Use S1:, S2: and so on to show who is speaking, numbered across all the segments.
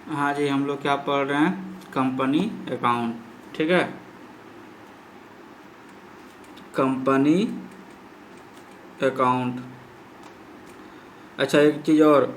S1: हाँ जी, हम लोग क्या पढ़ रहे हैं, कंपनी अकाउंट। ठीक है, कंपनी अकाउंट। अच्छा, एक चीज़ और,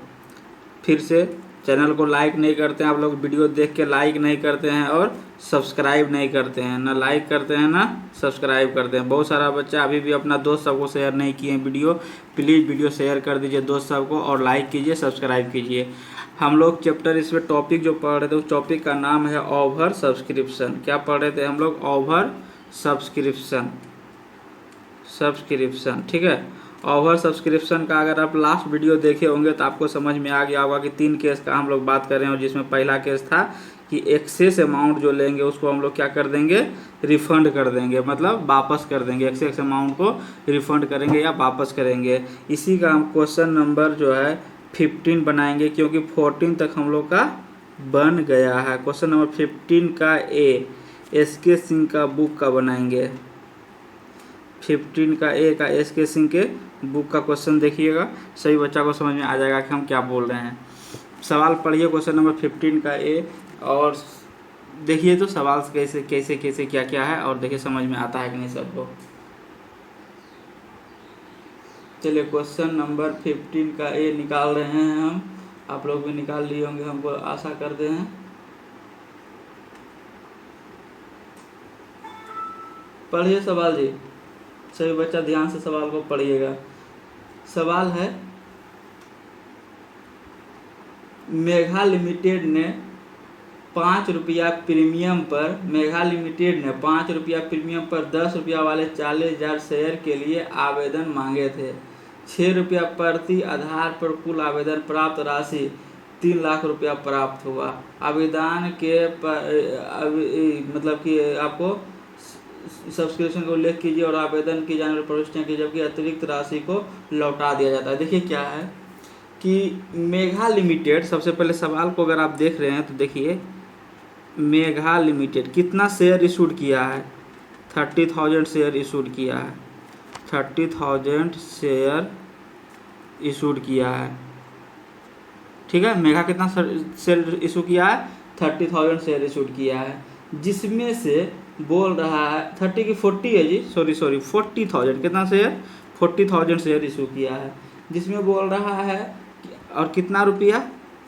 S1: फिर से चैनल को लाइक नहीं करते हैं आप लोग, वीडियो देख के लाइक नहीं करते हैं और सब्सक्राइब नहीं करते हैं, ना लाइक करते हैं ना सब्सक्राइब करते हैं। बहुत सारा बच्चा अभी भी अपना दोस्त सबको शेयर नहीं किए हैं वीडियो। प्लीज़ वीडियो शेयर कर दीजिए दोस्त सबको और लाइक कीजिए, सब्सक्राइब कीजिए। हम लोग चैप्टर इसमें टॉपिक जो पढ़ रहे थे उस टॉपिक का नाम है ओवर सब्सक्रिप्शन। क्या पढ़ रहे थे हम लोग? Over subscription. सब्सक्रिप्शन, ठीक है। ओवर सब्सक्रिप्शन का अगर आप लास्ट वीडियो देखे होंगे तो आपको समझ में आ गया होगा कि 3 केस का हम लोग बात कर रहे हैं, और जिसमें पहला केस था कि एक्सेस अमाउंट जो लेंगे उसको हम लोग क्या कर देंगे, रिफंड कर देंगे, मतलब वापस कर देंगे। एक्सेस अमाउंट को रिफंड करेंगे या वापस करेंगे। इसी का हम क्वेश्चन नंबर जो है 15 बनाएंगे, क्योंकि 14 तक हम लोग का बन गया है। क्वेश्चन नंबर 15 का SK सिंह का बुक का बनाएंगे। 15 का का SK सिंह के बुक का क्वेश्चन देखिएगा, सभी बच्चा को समझ में आ जाएगा कि हम क्या बोल रहे हैं। सवाल पढ़िए क्वेश्चन नंबर 15 का और देखिए तो सवाल कैसे कैसे कैसे क्या क्या है, और देखिए समझ में आता है कि नहीं सबको। चलिए क्वेश्चन नंबर 15 का निकाल रहे हैं हम। आप लोग भी निकाल लिए होंगे, हमको आशा करते हैं। पढ़िए सवाल जी, सभी बच्चा ध्यान से सवाल को पढ़िएगा। सवाल है, मेघा लिमिटेड ने 5 रुपया प्रीमियम पर 10 रुपया वाले 40,000 शेयर के लिए आवेदन मांगे थे। 6 रुपया प्रति आधार पर कुल आवेदन प्राप्त राशि 3 लाख रुपया प्राप्त हुआ। आवेदन के मतलब कि आपको सब्सक्रिप्शन को उल्लेख कीजिए और आवेदन की जाने वाली प्रविष्टियाँ की, जबकि अतिरिक्त राशि को लौटा दिया जाता है। देखिए क्या है कि मेघा लिमिटेड, सबसे पहले सवाल को अगर आप देख रहे हैं तो देखिए, मेघा लिमिटेड कितना शेयर इशूड किया है? 30,000 शेयर इशूड किया है। 30,000 शेयर इशूड किया है, ठीक है। मेघा कितना शेयर इशू किया है? 30,000 शेयर इशूड किया है, जिसमें से बोल रहा है 30 की 40 है जी, सॉरी 40,000, कितना शेयर? 40,000 शेयर इशू किया है, जिसमें बोल रहा है और कितना रुपया?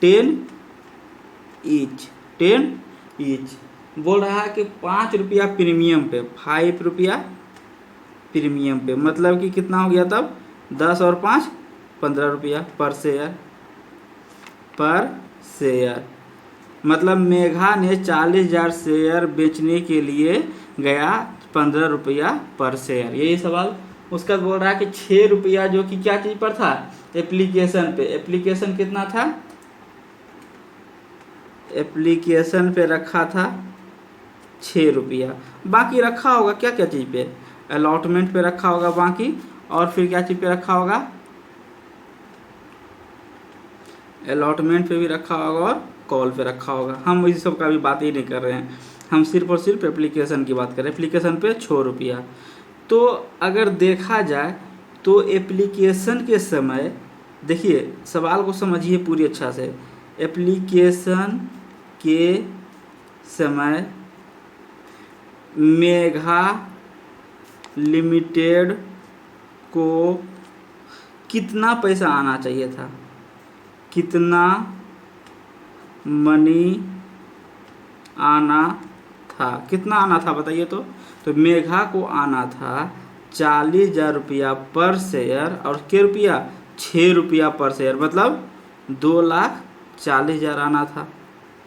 S1: 10 ईच, 10 ईच। बोल रहा है कि 5 रुपया प्रीमियम पे, 5 रुपया प्रीमियम पे, मतलब कि कितना हो गया तब? 10 और 5 15 रुपया पर शेयर। मतलब मेघा ने 40,000 शेयर बेचने के लिए गया 15 रुपया पर शेयर, यही सवाल। उसका बोल रहा है कि 6 रुपया जो कि क्या चीज़ पर था? एप्लीकेशन पे। एप्लीकेशन कितना था? एप्लीकेशन पे रखा था 6 रुपया। बाकी रखा होगा क्या क्या चीज़ पे? अलॉटमेंट पे रखा होगा बाकी, और फिर क्या चीज़ पे रखा होगा? अलॉटमेंट पे भी रखा होगा और कॉल पे रखा होगा। हम इस सब का भी बात ही नहीं कर रहे हैं, हम सिर्फ और सिर्फ एप्लीकेशन की बात कर रहे हैं। एप्लीकेशन पे 6 रुपया। तो अगर देखा जाए तो एप्लीकेशन के समय, देखिए सवाल को समझिए पूरी अच्छा से। एप्लीकेशन के समय मेघा लिमिटेड को कितना पैसा आना चाहिए था? कितना मनी आना था? कितना आना था बताइए तो मेघा को आना था 40,000 रुपया पर शेयर, और क्या रुपया? 6 रुपया पर शेयर, मतलब 2,40,000 आना था,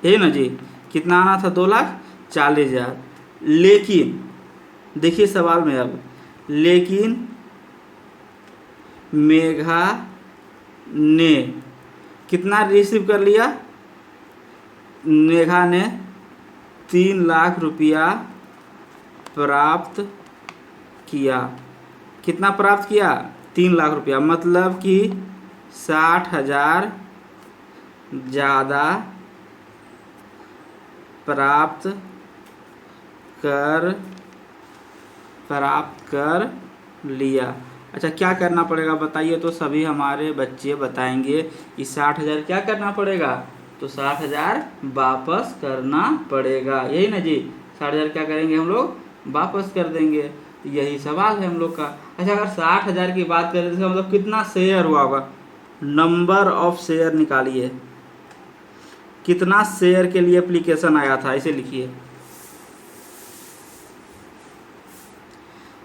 S1: है ना जी। कितना आना था? 2,40,000। लेकिन देखिए सवाल में अब, लेकिन मेघा ने कितना रिसीव कर लिया? मेघा ने 3 लाख रुपया प्राप्त किया। कितना प्राप्त किया? 3 लाख रुपया, मतलब कि 60,000 ज़्यादा प्राप्त कर लिया। अच्छा, क्या करना पड़ेगा बताइए तो? सभी हमारे बच्चे बताएंगे कि 60,000 क्या करना पड़ेगा? तो 60,000 वापस करना पड़ेगा, यही ना जी। 60,000 क्या करेंगे हम लोग, वापस कर देंगे। यही सवाल है हम लोग का। अच्छा, अगर 60,000 की बात करें तो इसका मतलब कितना शेयर हुआ होगा, नंबर ऑफ शेयर निकालिए। कितना शेयर के लिए एप्लीकेशन आया था, इसे लिखिए।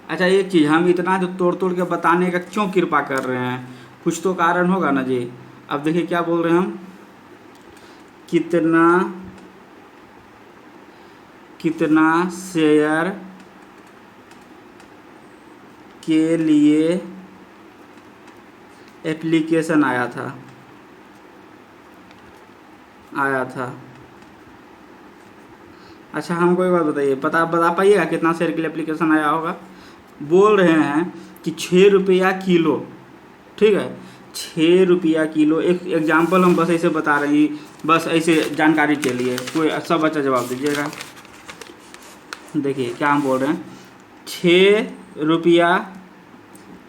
S1: अच्छा, एक चीज़, हम इतना जो तोड़ तोड़ के बताने का क्यों कृपा कर रहे हैं, कुछ तो कारण होगा ना जी। अब देखिए क्या बोल रहे हैं हम, कितना शेयर के लिए एप्लीकेशन आया था। अच्छा, हमको एक बात बताइए, बता पाइएगा कितना शेयर के लिए एप्लीकेशन आया होगा। बोल रहे हैं कि 6 रुपया किलो, ठीक है, 6 रुपया किलो। एक एग्जाम्पल हम बस ऐसे बता रहे हैं, बस ऐसे जानकारी के लिए, कोई सब बच्चा जवाब दीजिएगा। देखिए क्या हम बोल रहे हैं, 6 रुपया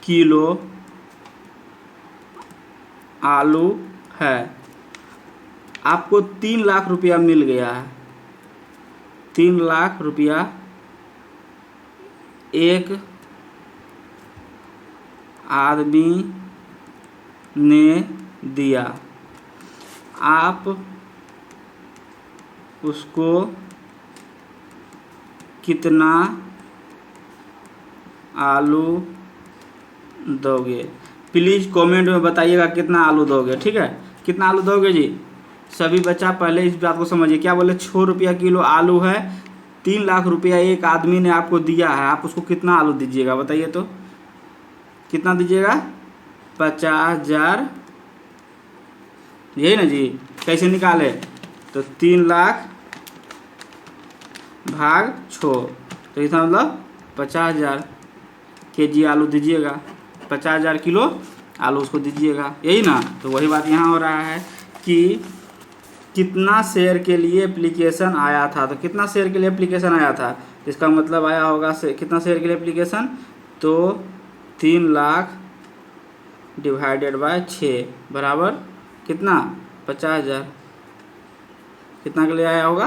S1: किलो आलू है, आपको 3 लाख रुपया मिल गया है। 3 लाख रुपया एक आदमी ने दिया, आप उसको कितना आलू दोगे। प्लीज़ कमेंट में बताइएगा कितना आलू दोगे, ठीक है। कितना आलू दोगे जी, सभी बच्चा पहले इस बात को समझिए। क्या बोले, 6 रुपया किलो आलू है, 3 लाख रुपया एक आदमी ने आपको दिया है, आप उसको कितना आलू दीजिएगा, बताइए तो। कितना दीजिएगा, 50,000, यही ना जी। कैसे निकाले, तो 3 लाख भाग 6, तो इसका मतलब 50,000 केजी आलू दीजिएगा, 50,000 किलो आलू उसको दीजिएगा, यही ना। तो वही बात यहाँ हो रहा है कि कितना शेयर के लिए एप्लीकेशन आया था। तो कितना शेयर के लिए एप्लीकेशन आया था, इसका मतलब आया होगा कितना शेयर के लिए एप्लीकेशन, तो 3 लाख डिवाइडेड बाय 6 बराबर कितना, 50,000। कितना के लिए आया होगा,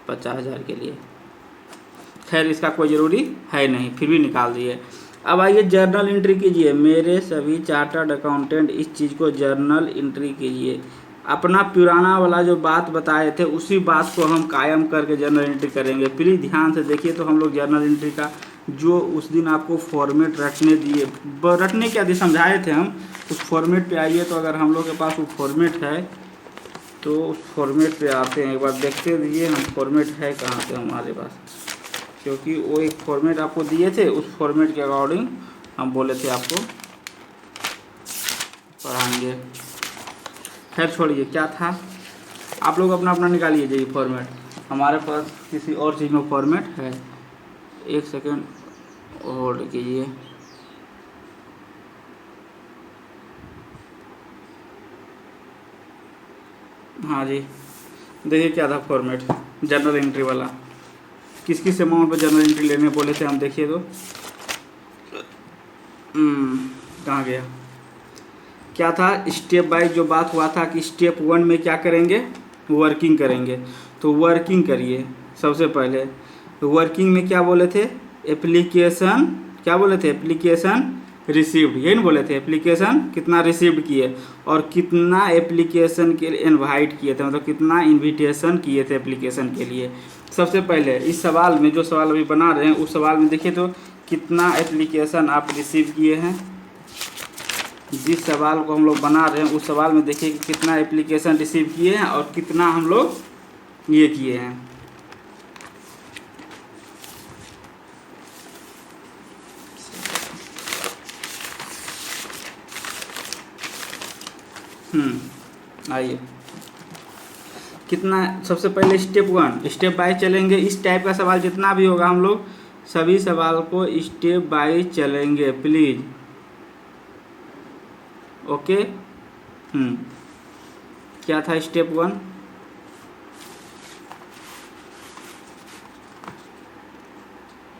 S1: 50,000 के लिए। खैर इसका कोई ज़रूरी है नहीं, फिर भी निकाल दिए। अब आइए जर्नल एंट्री कीजिए। मेरे सभी चार्टर्ड अकाउंटेंट इस चीज़ को जर्नल एंट्री कीजिए। अपना पुराना वाला जो बात बताए थे उसी बात को हम कायम करके जर्नल एंट्री करेंगे। प्लीज़ ध्यान से देखिए। तो हम लोग जर्नल एंट्री का जो उस दिन आपको फॉर्मेट रटने क्या समझाए थे हम, उस फॉर्मेट पे आइए। तो अगर हम लोग के पास वो फॉर्मेट है तो उस फॉर्मेट पे आते हैं, एक बार देखते दीजिए हम फॉर्मेट है कहाँ पे हमारे पास, क्योंकि वो एक फॉर्मेट आपको दिए थे, उस फॉर्मेट के अकॉर्डिंग हम बोले थे आपको पढ़ाएंगे। खैर छोड़िए, क्या था, आप लोग अपना अपना निकालिए जी फॉर्मेट। हमारे पास किसी और चीज़ में फॉर्मेट है, एक सेकेंड होल्ड कीजिए। हाँ जी, देखिए क्या था फॉर्मेट जर्नल एंट्री वाला। किस किस अमाउंट पर जर्नल एंट्री लेने बोले थे हम, देखिए तो कहाँ गया। क्या था, स्टेप बाय जो बात हुआ था कि स्टेप 1 में क्या करेंगे, वर्किंग करेंगे। तो वर्किंग करिए सबसे पहले। वर्किंग में क्या बोले थे, एप्लीकेशन, क्या बोले थे, एप्लीकेशन रिसीव्ड, यही ना बोले थे। एप्लीकेशन कितना रिसीव्ड किए और कितना एप्लीकेशन के लिए इनवाइट किए थे, मतलब कितना इनविटेशन किए थे एप्लीकेशन के लिए। सबसे पहले इस सवाल में, जो सवाल अभी बना रहे हैं उस सवाल में देखिए तो कितना एप्लीकेशन आप रिसीव किए हैं। जिस सवाल को हम लोग बना रहे हैं उस सवाल में देखिए कि कितना एप्लीकेशन रिसीव किए हैं और कितना हम लोग ये किए हैं। आइए कितना, सबसे पहले स्टेप 1, स्टेप बाय चलेंगे। इस टाइप का सवाल जितना भी होगा हम लोग सभी सवाल को स्टेप बाय चलेंगे प्लीज, ओके। क्या था स्टेप 1,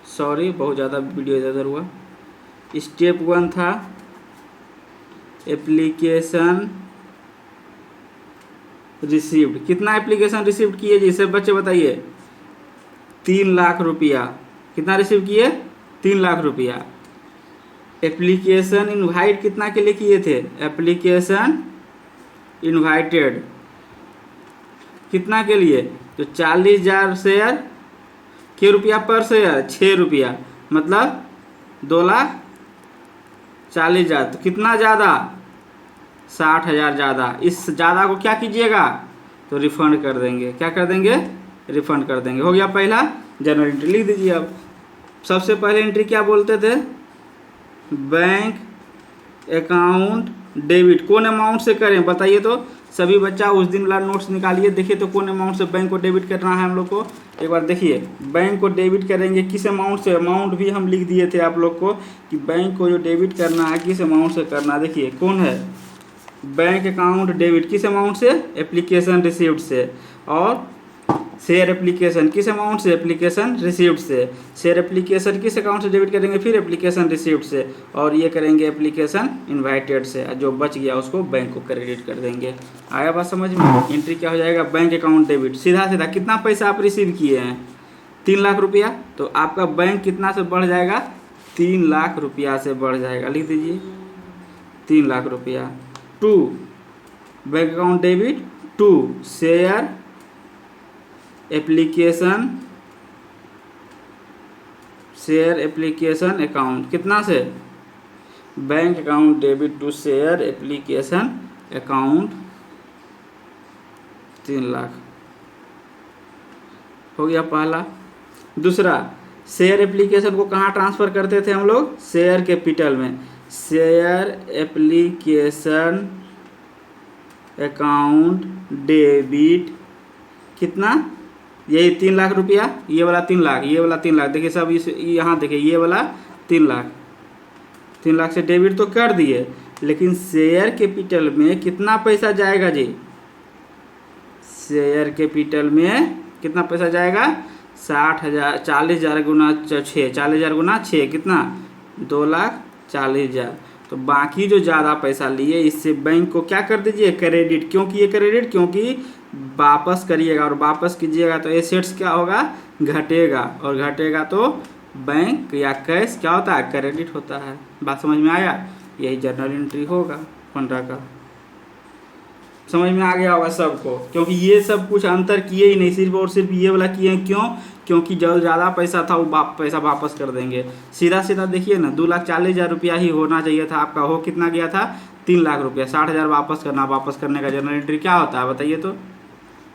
S1: सॉरी बहुत ज़्यादा वीडियो इधर हुआ। स्टेप 1 था एप्लीकेशन रिसीव्ड, कितना एप्लीकेशन रिसीव्ड किए जी सब बच्चे बताइए? 3,00,000 रुपया। कितना रिसीव किए? 3,00,000 रुपया। एप्लीकेशन इनवाइट कितना के लिए किए थे? एप्लीकेशन इनवाइटेड कितना के लिए? तो 40,000 शेयर के रुपया पर शेयर 6 रुपया, मतलब 2,40,000। तो कितना ज़्यादा? 60,000 ज़्यादा। इस ज़्यादा को क्या कीजिएगा? तो रिफंड कर देंगे। क्या कर देंगे? रिफंड कर देंगे। हो गया पहला। जनरल एंट्री लिख दीजिए। अब सबसे पहले एंट्री क्या बोलते थे? Bank account debit. कौन अमाउंट से करें बताइए तो? सभी बच्चा उस दिन वाला नोट्स निकालिए, देखिए तो कौन अमाउंट से बैंक को डेबिट करना है हम लोग को। एक बार देखिए, बैंक को डेबिट करेंगे किस अमाउंट से? अमाउंट भी हम लिख दिए थे आप लोग को कि बैंक को जो डेबिट करना है किस अमाउंट से करना है। देखिए कौन है? बैंक अकाउंट डेबिट किस अमाउंट से? एप्लीकेशन रिसीव्ड से। और शेयर एप्लीकेशन किस अमाउंट से? एप्लीकेशन रिसीव्ड से। शेयर एप्लीकेशन किस अकाउंट से डेबिट करेंगे? फिर एप्लीकेशन रिसीव्ड से। और ये करेंगे एप्लीकेशन इनवाइटेड से। जो बच गया उसको बैंक को क्रेडिट कर देंगे। आया बात समझ में? एंट्री क्या हो जाएगा? Bank account debit. सीधा सीधा कितना पैसा आप रिसीव किए हैं? 3,00,000 रुपया। तो आपका बैंक कितना से बढ़ जाएगा? 3,00,000 रुपया से बढ़ जाएगा। लिख दीजिए 3,00,000 रुपया। To bank account debit to share application account कितना से? Bank account debit to share application account 3,00,000 हो गया पहला। दूसरा, शेयर एप्लीकेशन को कहाँ ट्रांसफ़र करते थे हम लोग? शेयर कैपिटल में। शेयर एप्लीकेशन अकाउंट डेबिट कितना? यही 3,00,000 रुपया। ये वाला 3,00,000, ये वाला 3,00,000। देखिए सब इस यहाँ देखिए, ये वाला 3,00,000 से डेबिट तो कर दिए, लेकिन शेयर कैपिटल में कितना पैसा जाएगा जी? शेयर कैपिटल में कितना पैसा जाएगा? 60,000। 40,000 गुना 6, 40,000 गुना 6 कितना? 2,40,000। तो बाकी जो ज़्यादा पैसा लिए इससे बैंक को क्या कर दीजिए? क्रेडिट। क्यों किए क्रेडिट? क्योंकि वापस करिएगा, और वापस कीजिएगा तो एसेट्स क्या होगा? घटेगा, और घटेगा तो बैंक या कैश क्या होता है? क्रेडिट होता है। बात समझ में आया? यही जर्नल एंट्री होगा 15 का। समझ में आ गया होगा सबको? क्योंकि ये सब कुछ अंतर किए ही नहीं, सिर्फ और सिर्फ ये वाला किए हैं। क्यों? क्योंकि जो ज़्यादा पैसा था वो पैसा वापस कर देंगे। सीधा सीधा देखिए ना, 2,40,000 रुपया ही होना चाहिए था आपका। हो कितना गया था? 3,00,000 रुपया। 60,000 वापस करना। वापस करने का जनरल एंट्री क्या होता है बताइए तो?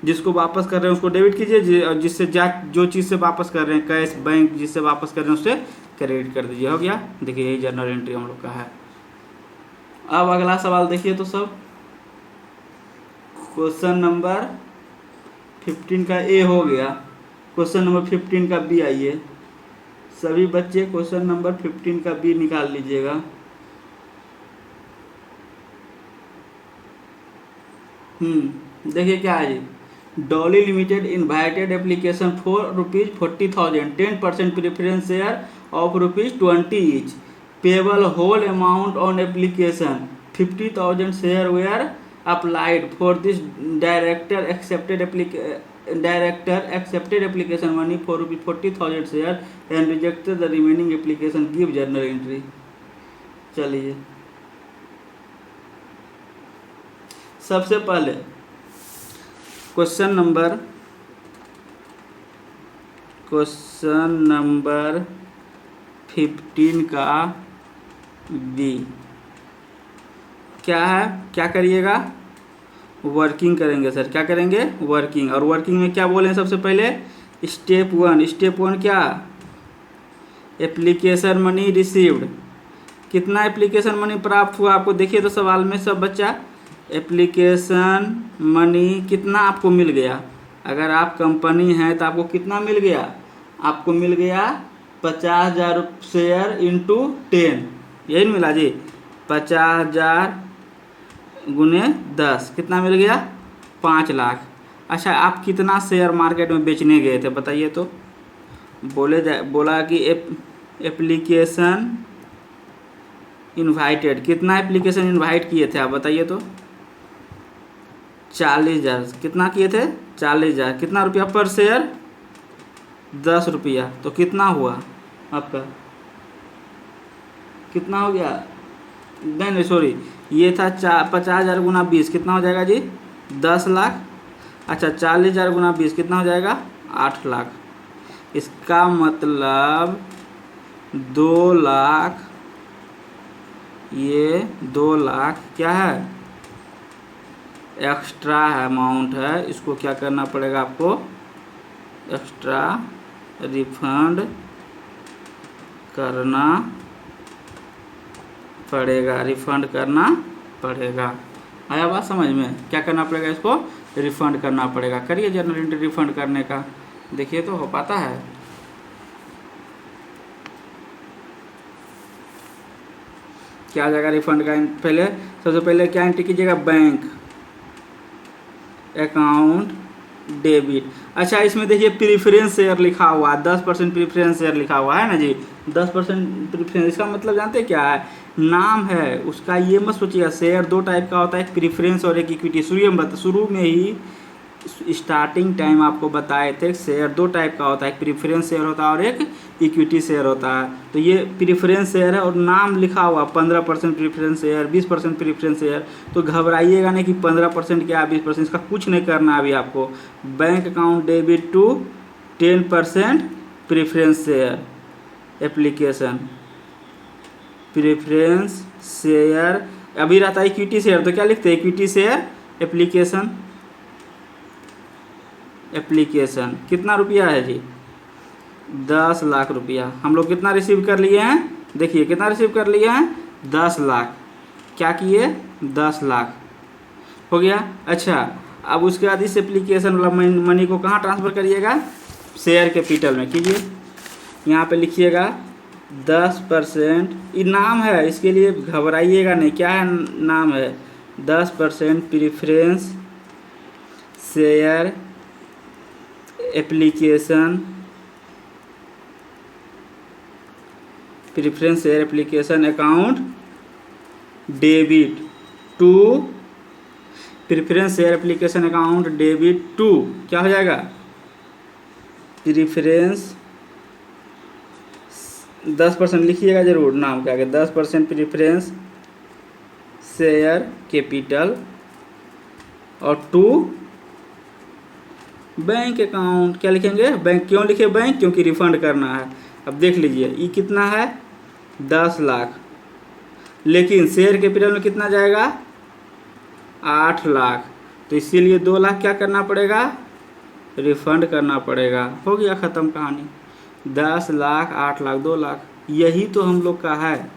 S1: जिसको वापस कर रहे हैं उसको डेबिट कीजिए, जिससे जो चीज़ से वापस कर रहे हैं, कैश, बैंक जिससे वापस कर रहे हैं उससे क्रेडिट कर दीजिए। हो गया? देखिए यही जनरल एंट्री हम लोग का है। अब अगला सवाल देखिए तो सब। क्वेश्चन नंबर 15 का ए हो गया। क्वेश्चन नंबर 15 का बी आइए। सभी बच्चे क्वेश्चन नंबर 15 का बी निकाल लीजिएगा। देखिए क्या है जी? Dolly limited invited application for ₹40,000 10% preference share of ₹20 each payable whole amount on application 50,000 share were applied for this director accepted application money for ₹40,000 share and rejected the remaining application. Give journal entry. चलिए सबसे पहले question number 15 का B क्या है? क्या करिएगा? Working करेंगे sir. क्या करेंगे? वर्किंग। और वर्किंग में क्या बोले सबसे पहले? स्टेप 1। स्टेप 1 क्या? Application money received. कितना एप्लीकेशन मनी प्राप्त हुआ आपको? देखिए तो सवाल में सब बच्चा, एप्लीकेशन मनी कितना आपको मिल गया? अगर आप कंपनी हैं तो आपको कितना मिल गया? आपको मिल गया 50,000 शेयर इंटू 10। यही मिला जी? 50,000 गुने 10 कितना मिल गया? 5,00,000। अच्छा, आप कितना शेयर मार्केट में बेचने गए थे बताइए तो? बोला कि एप्लीकेशन इनवाइटेड। कितना एप्लीकेशन इनवाइट किए थे आप बताइए तो? 40,000, कितना किए थे 40,000, कितना रुपया पर शेयर 10 रुपया, तो कितना हुआ आपका, कितना हो गया, नहीं सॉरी, ये था 50,000 गुना 20 कितना हो जाएगा जी 10 लाख। अच्छा 40,000 गुना 20 कितना हो जाएगा 8 लाख। इसका मतलब 2 लाख, ये 2 लाख क्या है एक्स्ट्रा है अमाउंट है, इसको क्या करना पड़ेगा आपको एक्स्ट्रा रिफंड करना पड़ेगा, रिफंड करना पड़ेगा। आया बात समझ में, क्या करना पड़ेगा इसको रिफंड करना पड़ेगा। करिए जर्नल एंट्री रिफंड करने का, देखिए तो हो पाता है। क्या आ जाएगा रिफंड का, पहले सबसे पहले क्या एंट्री कीजिएगा बैंक अकाउंट डेबिट। अच्छा इसमें देखिए प्रीफरेंस शेयर लिखा हुआ है, 10% प्रीफरेंस शेयर लिखा हुआ है ना जी, 10% प्रीफरेंस, इसका मतलब जानते हैं क्या है, नाम है उसका, ये मत सोचिएगा। शेयर 2 टाइप का होता है, एक प्रीफरेंस और एक इक्विटी। शुरू में ही स्टार्टिंग टाइम आपको बताए थे शेयर 2 टाइप का होता है, एक प्रीफरेंस शेयर होता है और एक इक्विटी शेयर होता है। तो ये प्रीफरेंस शेयर है और नाम लिखा हुआ 15% प्रीफरेंस शेयर, 20% प्रीफरेंस शेयर। तो घबराइएगा नहीं कि 15% क्या 20%, इसका कुछ नहीं करना अभी आपको। Bank account debit to 10% preference share application, preference share अभी रहता है इक्विटी शेयर, तो क्या लिखते हैं इक्विटी शेयर एप्लीकेशन। एप्लीकेशन कितना रुपया है जी 10 लाख रुपया। हम लोग कितना रिसीव कर लिए हैं, देखिए कितना रिसीव कर लिए हैं 10 लाख। क्या किए 10 लाख हो गया। अच्छा अब उसके बाद इस एप्लीकेशन वाला मनी को कहाँ ट्रांसफ़र करिएगा, शेयर कैपिटल में कीजिए। यहाँ पे लिखिएगा 10%, ये नाम है, इसके लिए घबराइएगा नहीं। क्या है नाम है 10% preference share application, preference share application account debit to, preference share application account debit to क्या हो जाएगा प्रीफरेंस 10% लिखिएगा जरूर, नाम क्या है 10% प्रीफरेंस शेयर कैपिटल और टू बैंक अकाउंट। क्या लिखेंगे बैंक, क्यों लिखे बैंक, क्योंकि रिफंड करना है। अब देख लीजिए ये कितना है 10 लाख, लेकिन शेयर कैपिटल में कितना जाएगा 8 लाख, तो इसीलिए 2 लाख क्या करना पड़ेगा रिफंड करना पड़ेगा। हो गया ख़त्म कहानी। 10 लाख 8 लाख 2 लाख, यही तो हम लोग का है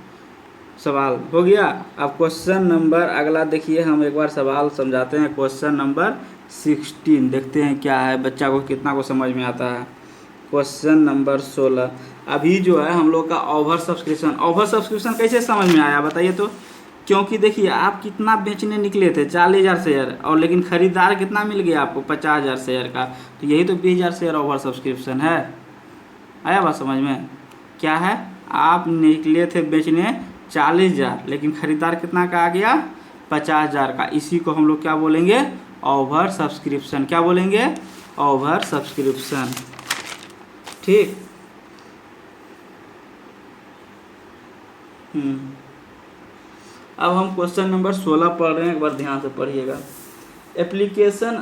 S1: सवाल। हो गया। अब क्वेश्चन नंबर अगला देखिए, हम एक बार सवाल समझाते हैं। क्वेश्चन नंबर 16 देखते हैं क्या है, बच्चा को कितना को समझ में आता है। क्वेश्चन नंबर 16 अभी जो है हम लोग का ओवर सब्सक्रिप्शन कैसे समझ में आया बताइए तो। क्योंकि देखिए आप कितना बेचने निकले थे 40,000 शेयर, और लेकिन खरीदार कितना मिल गया आपको 50,000 शेयर का, तो यही तो 20,000 शेयर ओवर सब्सक्रिप्शन है। आया बात समझ में। क्या है, आप निकले थे बेचने 40,000, लेकिन खरीदार कितना का आ गया 50,000 का, इसी को हम लोग क्या बोलेंगे ओवर सब्सक्रिप्शन। क्या बोलेंगे ओवर सब्सक्रिप्शन। ठीक। अब हम क्वेश्चन नंबर 16 पढ़ रहे हैं, एक बार ध्यान से पढ़िएगा। Application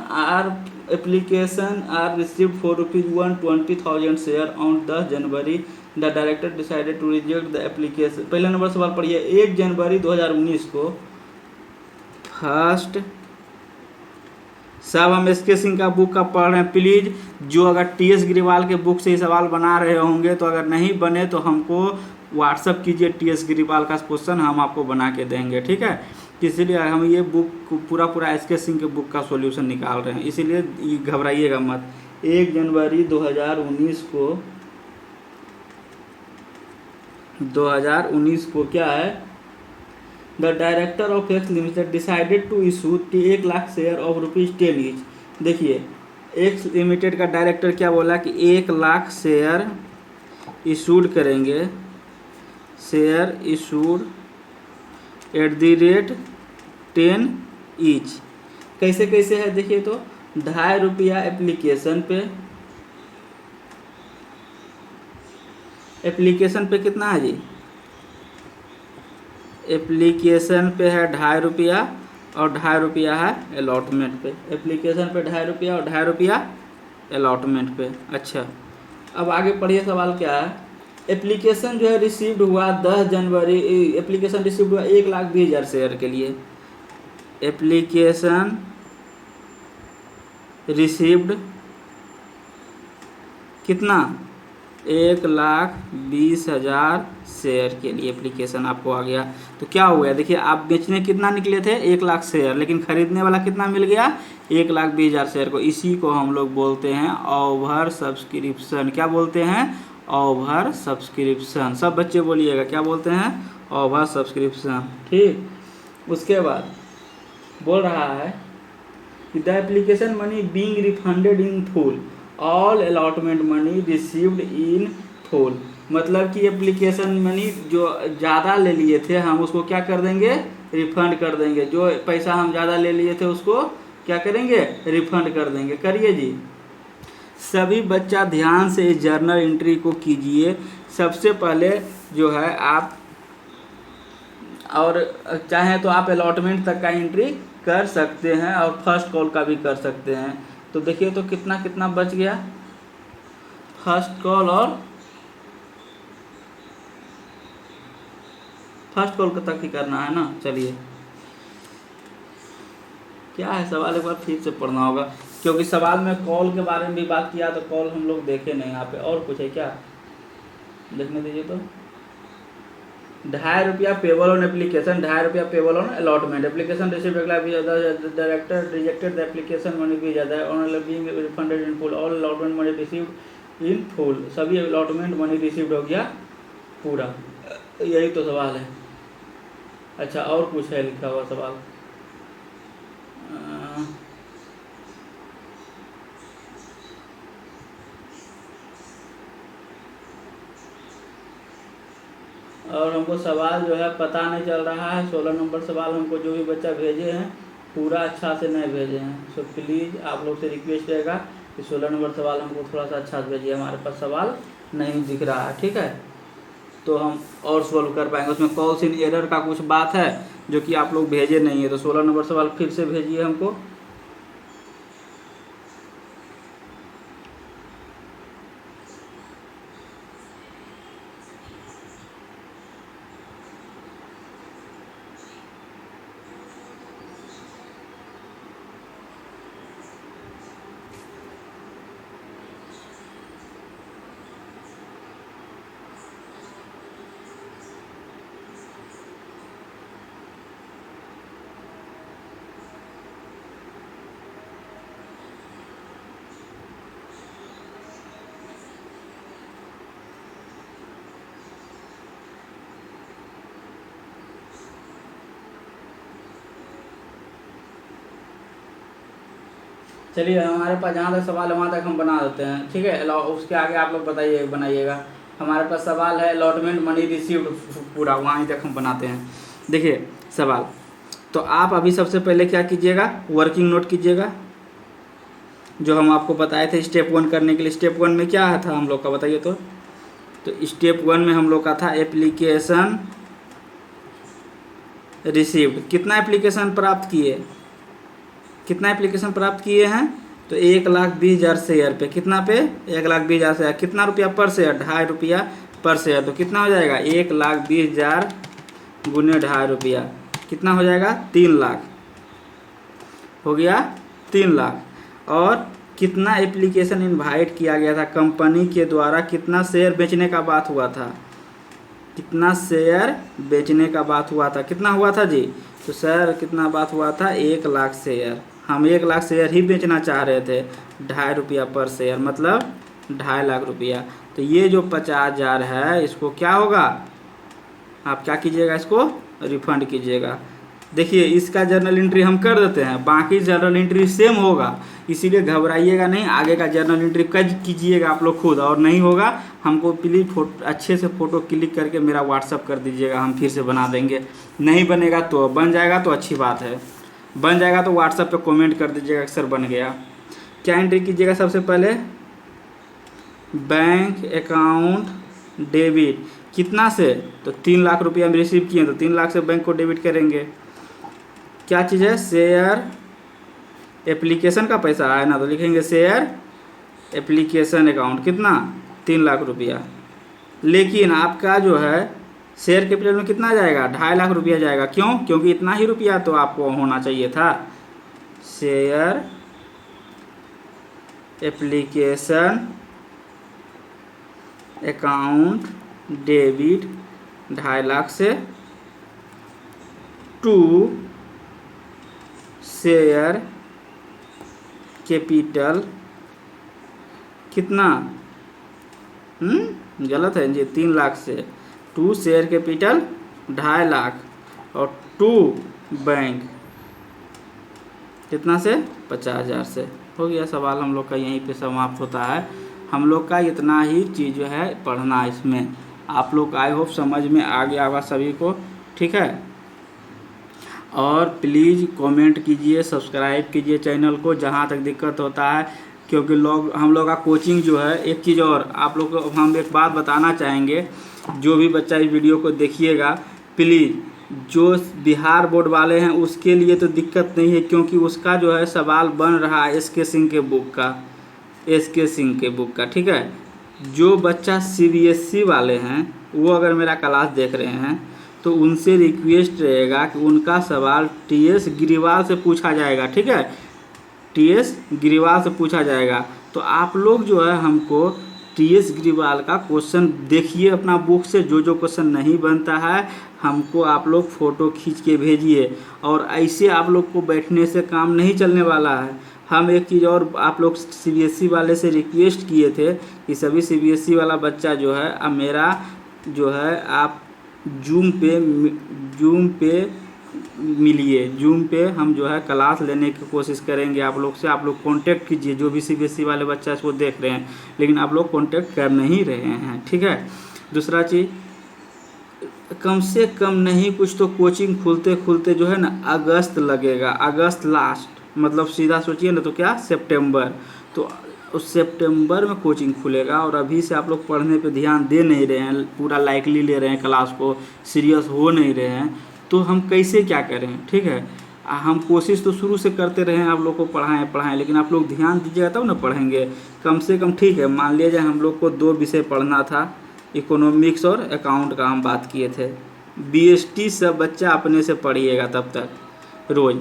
S1: are received for ₹120,000 share on 10 January. The director decided to reject the application. पहले नंबर सवाल पढ़िए। 1 जनवरी 2019 को फर्स्ट, सब हम SK सिंह का बुक का पढ़ रहे हैं। प्लीज़ जो अगर TS गिरीवाल के बुक से ही सवाल बना रहे होंगे तो अगर नहीं बने तो हमको व्हाट्सअप कीजिए, TS गिरीवाल का क्वेश्चन हम आपको बना के देंगे, ठीक है। इसीलिए हम ये बुक पूरा SK सिंह के बुक का सॉल्यूशन निकाल रहे हैं, इसीलिए घबराइएगा मत। 1 जनवरी 2019 को क्या है, the director of X limited decided to issue 1 lakh share of ₹10 each. देखिए एक्स लिमिटेड का डायरेक्टर क्या बोला कि 1 लाख शेयर इशूड करेंगे, शेयर इशूड @ 10 ईच। कैसे कैसे है देखिए तो, ₹2.5 एप्लीकेशन पे, एप्लीकेशन पे कितना है जी, एप्लीकेशन पे है ₹2.5 और ₹2.5 है अलॉटमेंट पे। एप्लीकेशन पे ₹2.5 और ₹2.5 अलॉटमेंट पे। अच्छा, अब आगे पढ़िए सवाल क्या है। एप्लीकेशन जो है रिसीव्ड हुआ 10 जनवरी, एप्लीकेशन रिसीव्ड हुआ 1,20,000 शेयर के लिए। एप्लीकेशन रिसीव्ड कितना, 1,20,000 शेयर के लिए एप्लीकेशन आपको आ गया। तो क्या हो गया देखिए, आप बेचने कितना निकले थे 1,00,000 शेयर, लेकिन खरीदने वाला कितना मिल गया 1,20,000 शेयर को। इसी को हम लोग बोलते हैं ओवर सब्सक्रिप्शन। क्या बोलते हैं, ओवर सब्सक्रिप्शन। सब बच्चे बोलिएगा, क्या बोलते हैं, ओवर सब्सक्रिप्शन। ठीक, उसके बाद बोल रहा है कि the application money being refunded in full, all allotment money received in full. मतलब कि एप्लीकेशन मनी जो ज़्यादा ले लिए थे हम उसको क्या कर देंगे, रिफंड कर देंगे। जो पैसा हम ज़्यादा ले लिए थे उसको क्या करेंगे, रिफंड कर देंगे। करिए जी। सभी बच्चा ध्यान से इस जर्नल एंट्री को कीजिए। सबसे पहले जो है आप, और चाहे तो आप अलॉटमेंट तक का एंट्री कर सकते हैं और फर्स्ट कॉल का भी कर सकते हैं। तो देखिए तो कितना कितना बच गया, फर्स्ट कॉल और फर्स्ट कॉल तक ही करना है ना। चलिए, क्या है सवाल, एक बार फिर से पढ़ना होगा, क्योंकि सवाल में कॉल के बारे में भी बात किया, तो कॉल हम लोग देखे नहीं यहाँ पे। और कुछ है क्या, देखने दीजिए तो। ₹2.5 payable on application, ₹2.5 payable on allotment. Application received director rejected the application, money भी ज़्यादा है, on being refunded in full, all allotment money received in full. सभी अलॉटमेंट मनी रिसीव्ड हो गया पूरा। यही तो सवाल है। अच्छा, और कुछ है लिखा हुआ सवाल, और हमको सवाल जो है पता नहीं चल रहा है। 16 नंबर सवाल हमको जो भी बच्चा भेजे हैं पूरा अच्छा से नहीं भेजे हैं। सो प्लीज़ आप लोग से रिक्वेस्ट रहेगा कि 16 नंबर सवाल हमको थोड़ा सा अच्छा से भेजिए। हमारे पास सवाल नहीं दिख रहा है, ठीक है, तो हम और सॉल्व कर पाएंगे। उसमें कॉल्स इन एरर का कुछ बात है जो कि आप लोग भेजे नहीं है। तो 16 नंबर सवाल फिर से भेजिए हमको। चलिए, हमारे पास जहाँ तक सवाल है वहाँ तक हम बना देते हैं, ठीक है। उसके आगे आप लोग बताइए, बनाइएगा। हमारे पास सवाल है अलॉटमेंट मनी रिसीव्ड पूरा, वहाँ तक हम बनाते हैं। देखिए सवाल, तो आप अभी सबसे पहले क्या कीजिएगा, वर्किंग नोट कीजिएगा जो हम आपको बताए थे स्टेप 1 करने के लिए। स्टेप 1 में क्या था हम लोग का, बताइए तो। स्टेप 1 में हम लोग का था एप्लीकेशन रिसीव्ड। कितना एप्लीकेशन प्राप्त किए, कितना एप्लीकेशन प्राप्त किए हैं, तो 1,20,000 शेयर पे। कितना पे, 1,20,000 शेयर। कितना रुपया पर शेयर, ₹2.5 पर शेयर। तो कितना हो जाएगा, 1,20,000 गुने ₹2.5, कितना हो जाएगा, 3 लाख हो गया, 3 लाख। और कितना एप्लीकेशन इनवाइट किया गया था कंपनी के द्वारा, कितना शेयर बेचने का बात हुआ था, कितना शेयर बेचने का बात हुआ था, कितना हुआ था जी, तो सर कितना बात हुआ था, 1,00,000 शेयर। हम 1,00,000 शेयर ही बेचना चाह रहे थे, ₹2.5 पर शेयर, मतलब 2.5 लाख रुपया। तो ये जो 50,000 है इसको क्या होगा, आप क्या कीजिएगा, इसको रिफंड कीजिएगा। देखिए इसका जर्नल एंट्री हम कर देते हैं, बाकी जर्नल एंट्री सेम होगा, इसीलिए घबराइएगा नहीं। आगे का जर्नल एंट्री कीजिएगा आप लोग खुद, और नहीं होगा हमको प्लीज़ अच्छे से फ़ोटो क्लिक करके मेरा व्हाट्सअप कर दीजिएगा, हम फिर से बना देंगे। नहीं बनेगा तो बन जाएगा तो अच्छी बात है। बन जाएगा तो व्हाट्सएप पे कमेंट कर दीजिएगा अक्सर बन गया। क्या एंट्री कीजिएगा सबसे पहले, बैंक अकाउंट डेबिट, कितना से, तो 3 लाख रुपया हम रिसीव किए तो 3 लाख से बैंक को डेबिट करेंगे। क्या चीज़ है, शेयर एप्लीकेशन का पैसा आया ना, तो लिखेंगे शेयर एप्लीकेशन अकाउंट, कितना, 3 लाख रुपया। लेकिन आपका जो है शेयर कैपिटल में कितना जाएगा, 2.5 लाख रुपया जाएगा। क्यों, क्योंकि इतना ही रुपया तो आपको होना चाहिए था। Share application account debit 2.5 lakh से टू शेयर कैपिटल कितना, गलत है जी, 3 लाख से टू शेयर कैपिटल 2.5 लाख और टू बैंक कितना से, 50,000 से। हो गया सवाल हम लोग का, यहीं पे समाप्त होता है। हम लोग का इतना ही चीज़ जो है पढ़ना इसमें। आप लोग आई होप समझ में आ गया होगा सभी को, ठीक है। और प्लीज़ कमेंट कीजिए, सब्सक्राइब कीजिए चैनल को जहाँ तक दिक्कत होता है, क्योंकि हम लोग का कोचिंग जो है, एक चीज़ और आप लोग को हम एक बात बताना चाहेंगे, जो भी बच्चा इस वीडियो को देखिएगा प्लीज़, जो बिहार बोर्ड वाले हैं उसके लिए तो दिक्कत नहीं है, क्योंकि उसका जो है सवाल बन रहा है एसके सिंह के बुक का, ठीक है। जो बच्चा CBSE वाले हैं वो अगर मेरा क्लास देख रहे हैं तो उनसे रिक्वेस्ट रहेगा कि उनका सवाल TS गिरिवाल से पूछा जाएगा, ठीक है, TS गिरिवाल से पूछा जाएगा। तो आप लोग जो है हमको TS गिरिवाल का क्वेश्चन देखिए अपना बुक से, जो क्वेश्चन नहीं बनता है हमको आप लोग फ़ोटो खींच के भेजिए। और ऐसे आप लोग को बैठने से काम नहीं चलने वाला है। हम एक चीज़ और, आप लोग CBSE वाले से रिक्वेस्ट किए थे कि सभी CBSE वाला बच्चा जो है अब मेरा जो है आप जूम पे मिलिए, जूम पे हम जो है क्लास लेने की कोशिश करेंगे आप लोग से। आप लोग कांटेक्ट कीजिए, जो भी CBSE वाले बच्चा इसको देख रहे हैं, लेकिन आप लोग कांटेक्ट कर नहीं रहे हैं, ठीक है। दूसरा चीज़, कम से कम नहीं कुछ तो कोचिंग खुलते जो है ना अगस्त लगेगा, अगस्त लास्ट, मतलब सीधा सोचिए ना तो क्या, सितंबर। तो उस सितंबर में कोचिंग खुलेगा और अभी से आप लोग पढ़ने पे ध्यान दे नहीं रहे हैं, पूरा लाइकली ले रहे हैं क्लास को, सीरियस हो नहीं रहे हैं, तो हम कैसे क्या करें, ठीक है। हम कोशिश तो शुरू से करते रहे हैं आप लोग को पढ़ाएं, लेकिन आप लोग ध्यान दीजिएगा तब ना पढ़ेंगे। कम से कम, ठीक है, मान लीजिए हम लोग को 2 विषय पढ़ना था, इकोनॉमिक्स और अकाउंट का हम बात किए थे। BST सब बच्चा अपने से पढ़िएगा तब तक रोज़।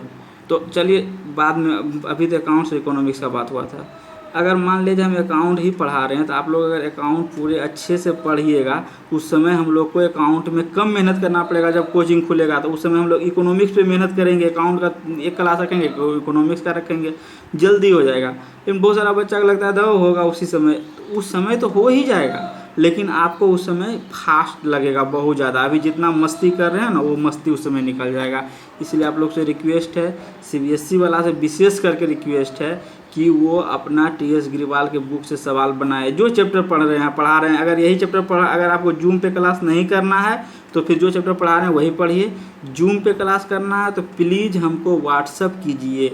S1: तो चलिए बाद में, अभी तो अकाउंट्स और इकोनॉमिक्स का बात हुआ था। अगर मान लीजिए हम अकाउंट ही पढ़ा रहे हैं तो आप लोग अगर अकाउंट पूरे अच्छे से पढ़िएगा, उस समय हम लोग को अकाउंट में कम मेहनत करना पड़ेगा। जब कोचिंग खुलेगा तो उस समय हम लोग इकोनॉमिक्स पे मेहनत करेंगे, अकाउंट का एक क्लास रखेंगे, इकोनॉमिक्स का रखेंगे, जल्दी हो जाएगा। लेकिन बहुत सारा बच्चा को लगता है दो होगा उसी समय, उस समय तो हो ही जाएगा, लेकिन आपको उस समय फास्ट लगेगा बहुत ज़्यादा। अभी जितना मस्ती कर रहे हैं ना, वो मस्ती उस समय निकल जाएगा। इसलिए आप लोग से रिक्वेस्ट है, CBSE वाला से विशेष करके रिक्वेस्ट है कि वो अपना TS गिरिवाल के बुक से सवाल बनाए। जो चैप्टर पढ़ा रहे हैं, अगर यही चैप्टर अगर आपको जूम पे क्लास नहीं करना है तो फिर जो चैप्टर पढ़ा रहे हैं वही पढ़िए। जूम पे क्लास करना है तो प्लीज़ हमको व्हाट्सअप कीजिए,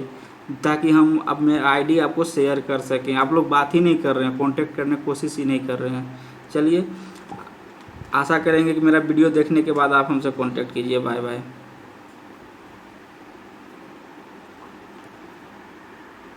S1: ताकि हम अपने ID आपको शेयर कर सकें। आप लोग बात ही नहीं कर रहे हैं, कॉन्टेक्ट करने की कोशिश ही नहीं कर रहे हैं। चलिए, आशा करेंगे कि मेरा वीडियो देखने के बाद आप हमसे कांटेक्ट कीजिए। Bye bye.